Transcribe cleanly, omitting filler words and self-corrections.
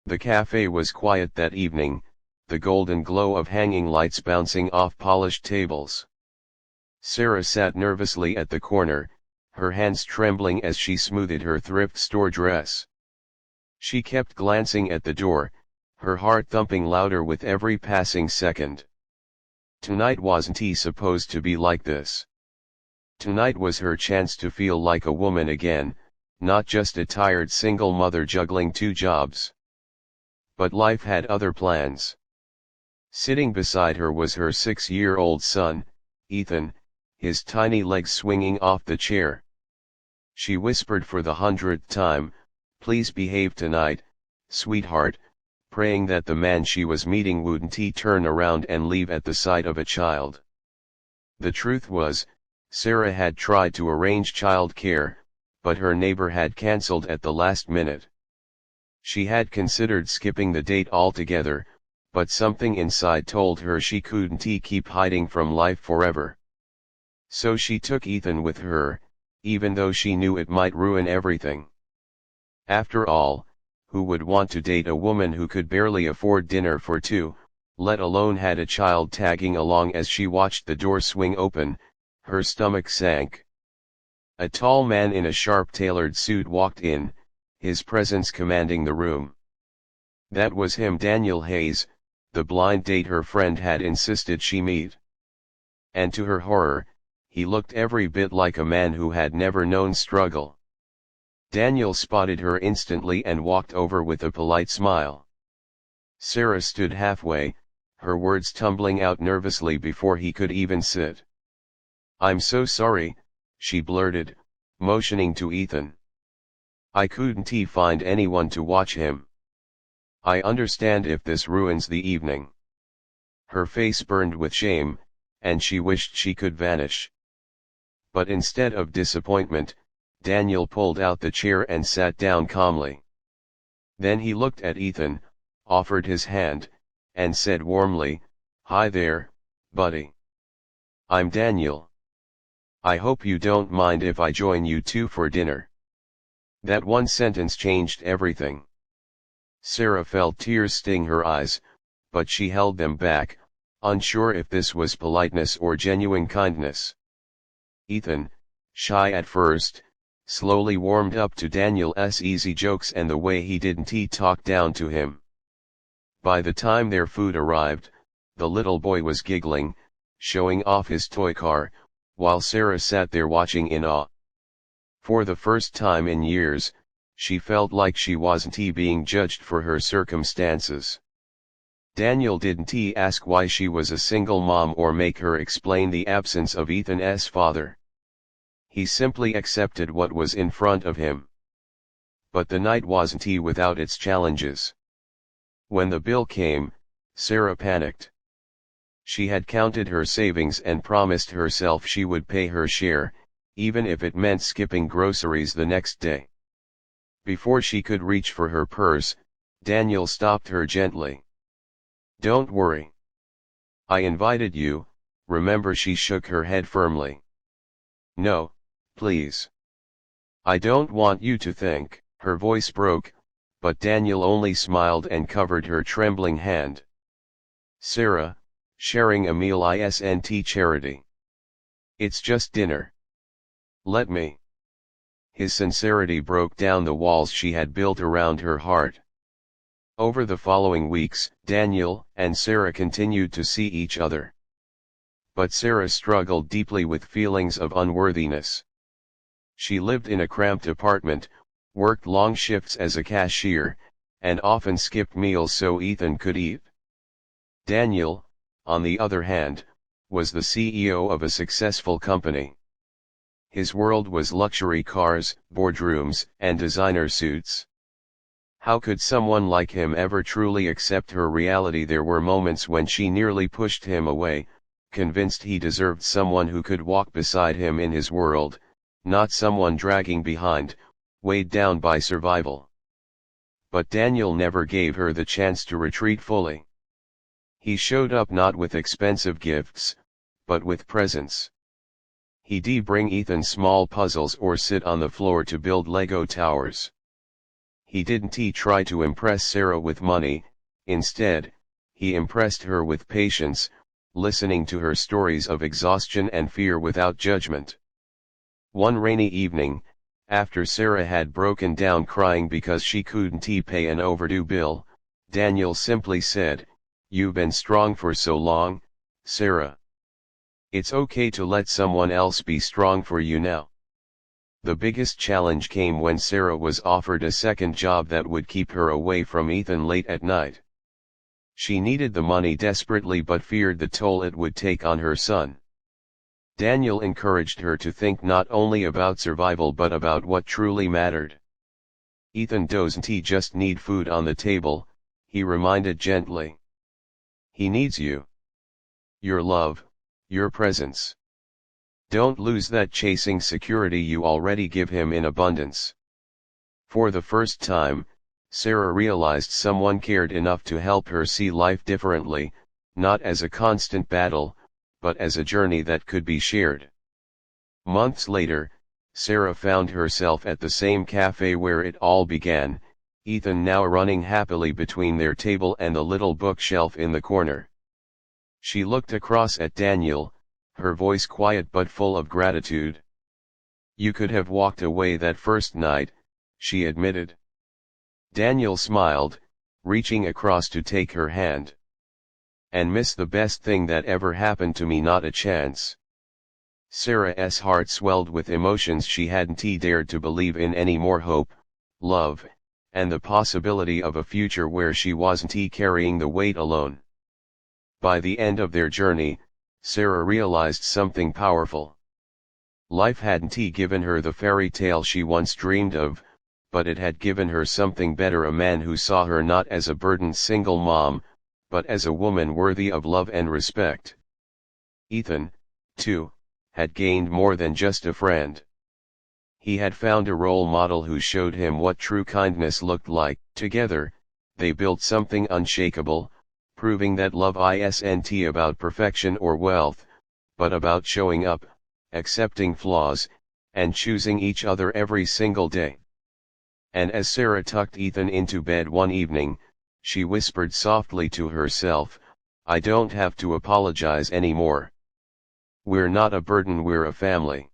The cafe was quiet that evening, the golden glow of hanging lights bouncing off polished tables. Sarah sat nervously at the corner, her hands trembling as she smoothed her thrift store dress. She kept glancing at the door, her heart thumping louder with every passing second. Tonight wasn't he supposed to be like this? Tonight was her chance to feel like a woman again, not just a tired single mother juggling two jobs. But life had other plans. Sitting beside her was her 6-year-old son, Ethan, his tiny legs swinging off the chair. She whispered for the 100th time, "Please behave tonight, sweetheart," praying that the man she was meeting wouldn't turn around and leave at the sight of a child. The truth was, Sarah had tried to arrange child care, but her neighbor had cancelled at the last minute. She had considered skipping the date altogether, but something inside told her she couldn't keep hiding from life forever. So she took Ethan with her, even though she knew it might ruin everything. After all, who would want to date a woman who could barely afford dinner for two, let alone had a child tagging along? As she watched the door swing open, her stomach sank. A tall man in a sharp-tailored suit walked in, his presence commanding the room. That was him, Daniel Hayes, the blind date her friend had insisted she meet. And to her horror, he looked every bit like a man who had never known struggle. Daniel spotted her instantly and walked over with a polite smile. Sarah stood halfway, her words tumbling out nervously before he could even sit. "I'm so sorry," she blurted, motioning to Ethan. "I couldn't find anyone to watch him. I understand if this ruins the evening." Her face burned with shame, and she wished she could vanish. But instead of disappointment, Daniel pulled out the chair and sat down calmly. Then he looked at Ethan, offered his hand, and said warmly, "Hi there, buddy. I'm Daniel. I hope you don't mind if I join you two for dinner." That one sentence changed everything. Sarah felt tears sting her eyes, but she held them back, unsure if this was politeness or genuine kindness. Ethan, shy at first, slowly warmed up to Daniel's easy jokes and the way he didn't talk down to him. By the time their food arrived, the little boy was giggling, showing off his toy car, while Sarah sat there watching in awe. For the first time in years, she felt like she wasn't being judged for her circumstances. Daniel didn't ask why she was a single mom or make her explain the absence of Ethan's father. He simply accepted what was in front of him. But the night wasn't without its challenges. When the bill came, Sarah panicked. She had counted her savings and promised herself she would pay her share, even if it meant skipping groceries the next day. Before she could reach for her purse, Daniel stopped her gently. "Don't worry. I invited you, remember?" She shook her head firmly. "No, please. I don't want you to think." Her voice broke, but Daniel only smiled and covered her trembling hand. "Sarah, sharing a meal isn't charity. It's just dinner. Let me." His sincerity broke down the walls she had built around her heart. Over the following weeks, Daniel and Sarah continued to see each other. But Sarah struggled deeply with feelings of unworthiness. She lived in a cramped apartment, worked long shifts as a cashier, and often skipped meals so Ethan could eat. Daniel, on the other hand, was the CEO of a successful company. His world was luxury cars, boardrooms, and designer suits. How could someone like him ever truly accept her reality? There were moments when she nearly pushed him away, convinced he deserved someone who could walk beside him in his world, not someone dragging behind, weighed down by survival. But Daniel never gave her the chance to retreat fully. He showed up not with expensive gifts, but with presence. He'd bring Ethan small puzzles or sit on the floor to build Lego towers. He didn't try to impress Sarah with money. Instead, he impressed her with patience, listening to her stories of exhaustion and fear without judgment. One rainy evening, after Sarah had broken down crying because she couldn't pay an overdue bill, Daniel simply said, "You've been strong for so long, Sarah. It's okay to let someone else be strong for you now." The biggest challenge came when Sarah was offered a second job that would keep her away from Ethan late at night. She needed the money desperately but feared the toll it would take on her son. Daniel encouraged her to think not only about survival but about what truly mattered. "Ethan doesn't just need food on the table," he reminded gently. "He needs you. Your love, your presence. Don't lose that chasing security you already give him in abundance." For the first time, Sarah realized someone cared enough to help her see life differently, not as a constant battle, but as a journey that could be shared. Months later, Sarah found herself at the same cafe where it all began, Ethan now running happily between their table and the little bookshelf in the corner. She looked across at Daniel, her voice quiet but full of gratitude. "You could have walked away that first night," she admitted. Daniel smiled, reaching across to take her hand. "And miss the best thing that ever happened to me, not a chance." Sarah's heart swelled with emotions she hadn't dared to believe in any more: hope, love, and the possibility of a future where she wasn't carrying the weight alone. By the end of their journey, Sarah realized something powerful. Life hadn't given her the fairy tale she once dreamed of, but it had given her something better: a man who saw her not as a burdened single mom, but as a woman worthy of love and respect. Ethan, too, had gained more than just a friend. He had found a role model who showed him what true kindness looked like. Together, they built something unshakable, proving that love isn't about perfection or wealth, but about showing up, accepting flaws, and choosing each other every single day. And as Sarah tucked Ethan into bed one evening, she whispered softly to herself, "I don't have to apologize anymore. We're not a burden, we're a family."